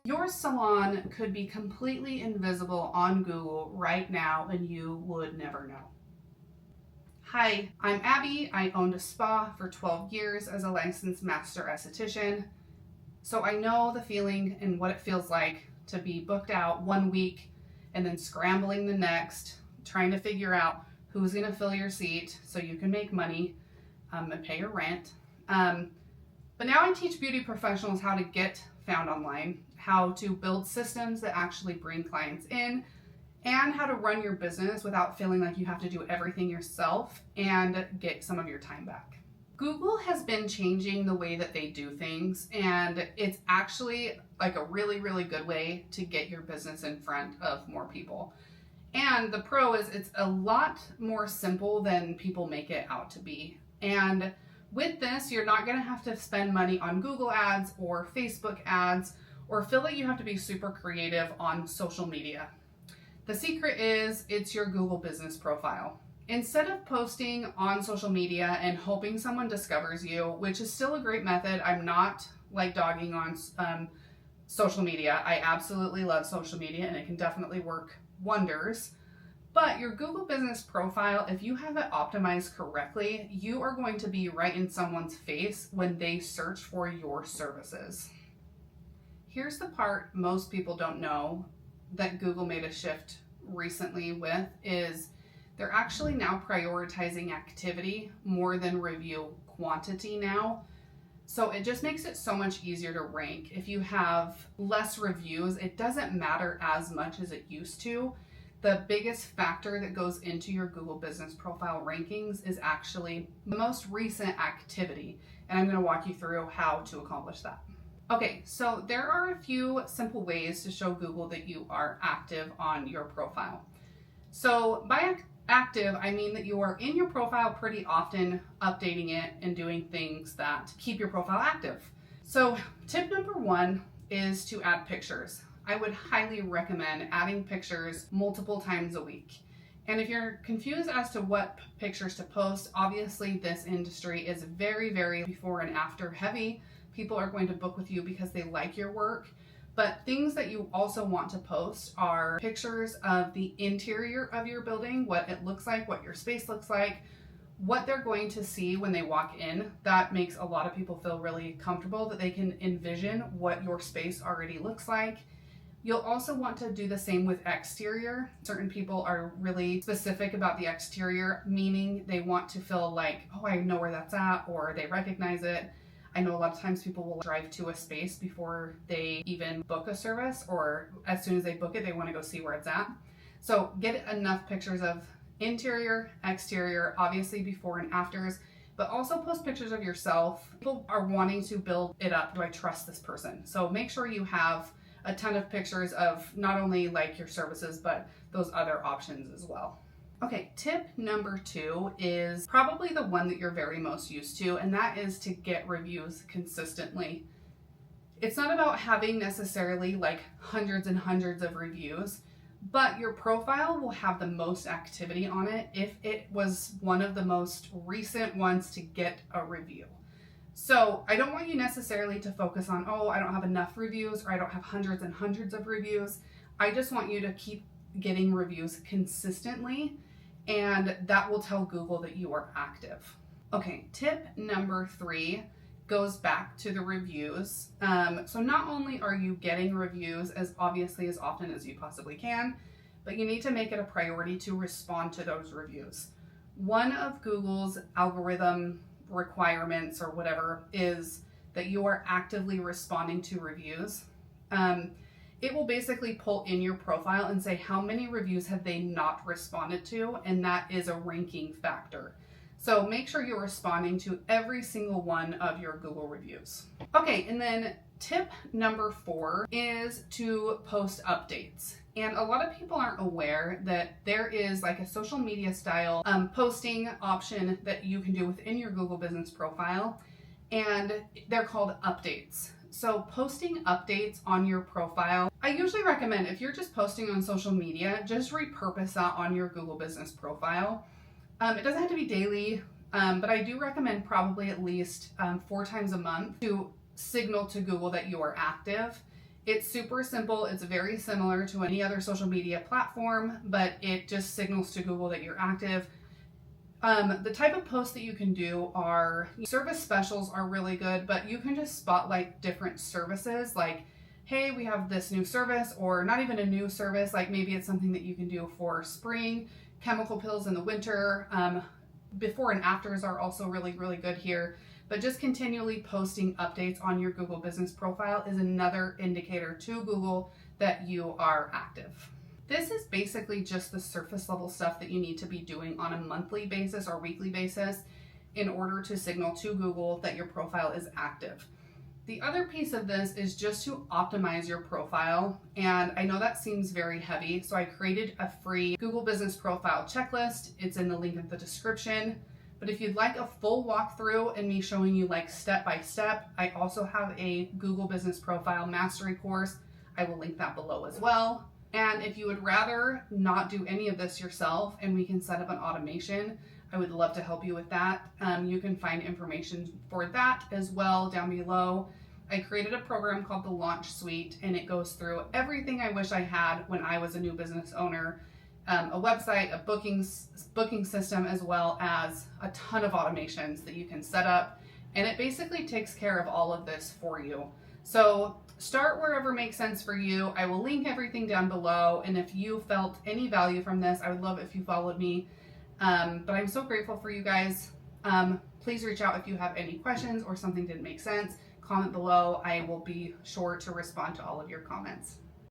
Your salon could be completely invisible on Google right now and you would never know. Hi, I'm Abby. I owned a spa for 12 years as a licensed master esthetician. So I know the feeling and what it feels like to be booked out 1 week and then scrambling the next, trying to figure out who's going to fill your seat so you can make money and pay your rent. But now I teach beauty professionals how to get found online, how to build systems that actually bring clients in, and how to run your business without feeling like you have to do everything yourself and get some of your time back. Google has been changing the way that they do things, and it's actually like a really, really good way to get your business in front of more people. And the pro is it's a lot more simple than people make it out to be. And with this, you're not going to have to spend money on Google ads or Facebook ads or feel like you have to be super creative on social media. The secret is it's your Google business profile. Instead of posting on social media and hoping someone discovers you, which is still a great method, I'm not like dogging on social media. I absolutely love social media and it can definitely work wonders. But your Google business profile, if you have it optimized correctly, you are going to be right in someone's face when they search for your services. Here's the part most people don't know that Google made a shift recently with is they're actually now prioritizing activity more than review quantity now. So it just makes it so much easier to rank. If you have less reviews, it doesn't matter as much as it used to. The biggest factor that goes into your Google business profile rankings is actually the most recent activity. And I'm going to walk you through how to accomplish that. Okay, so there are a few simple ways to show Google that you are active on your profile. So by active, I mean that you are in your profile pretty often, updating it and doing things that keep your profile active. So tip number 1 is to add pictures. I would highly recommend adding pictures multiple times a week. And if you're confused as to what pictures to post, obviously this industry is very, very before and after heavy. People are going to book with you because they like your work. But things that you also want to post are pictures of the interior of your building, what it looks like, what your space looks like, what they're going to see when they walk in. That makes a lot of people feel really comfortable that they can envision what your space already looks like. You'll also want to do the same with exterior. Certain people are really specific about the exterior, meaning they want to feel like, oh, I know where that's at, or they recognize it. I know a lot of times people will drive to a space before they even book a service, or as soon as they book it, they want to go see where it's at. So get enough pictures of interior, exterior, obviously before and afters, but also post pictures of yourself. People are wanting to build it up. Do I trust this person? So make sure you have a ton of pictures of not only like your services, but those other options as well. Okay, tip number 2 is probably the one that you're very most used to, and that is to get reviews consistently. It's not about having necessarily like hundreds and hundreds of reviews, but your profile will have the most activity on it if it was one of the most recent ones to get a review. So I don't want you necessarily to focus on, oh, I don't have enough reviews or I don't have hundreds and hundreds of reviews. I just want you to keep getting reviews consistently, and that will tell Google that you are active. Okay, tip number 3 goes back to the reviews. So not only are you getting reviews as obviously as often as you possibly can, but you need to make it a priority to respond to those reviews. One of Google's algorithm requirements or whatever is that you are actively responding to reviews. It will basically pull in your profile and say how many reviews have they not responded to, and that is a ranking factor. So make sure you're responding to every single one of your Google reviews. Okay, and then tip number 4 is to post updates. And a lot of people aren't aware that there is like a social media style posting option that you can do within your Google business profile, and they're called updates. So posting updates on your profile, I usually recommend if you're just posting on social media, just repurpose that on your Google business profile. It doesn't have to be daily. But I do recommend probably at least 4 times a month to signal to Google that you are active. It's super simple. It's very similar to any other social media platform, but it just signals to Google that you're active. The type of posts that you can do are service specials are really good, but you can just spotlight different services like, hey, we have this new service, or not even a new service, like maybe it's something that you can do for spring, chemical pills in the winter. Before and afters are also really, really good here. But just continually posting updates on your Google business profile is another indicator to Google that you are active. This is basically just the surface level stuff that you need to be doing on a monthly basis or weekly basis in order to signal to Google that your profile is active. The other piece of this is just to optimize your profile. And I know that seems very heavy, so I created a free Google business profile checklist. It's in the link in the description. But if you'd like a full walkthrough and me showing you like step by step, I also have a Google business profile mastery course. I will link that below as well. And if you would rather not do any of this yourself and we can set up an automation, I would love to help you with that. You can find information for that as well down below. I created a program called the Launch Suite, and it goes through everything I wish I had when I was a new business owner. A website, a booking system, as well as a ton of automations that you can set up. And it basically takes care of all of this for you. So start wherever makes sense for you. I will link everything down below. And if you felt any value from this, I would love if you followed me. But I'm so grateful for you guys. Please reach out if you have any questions or something didn't make sense. Comment below. I will be sure to respond to all of your comments.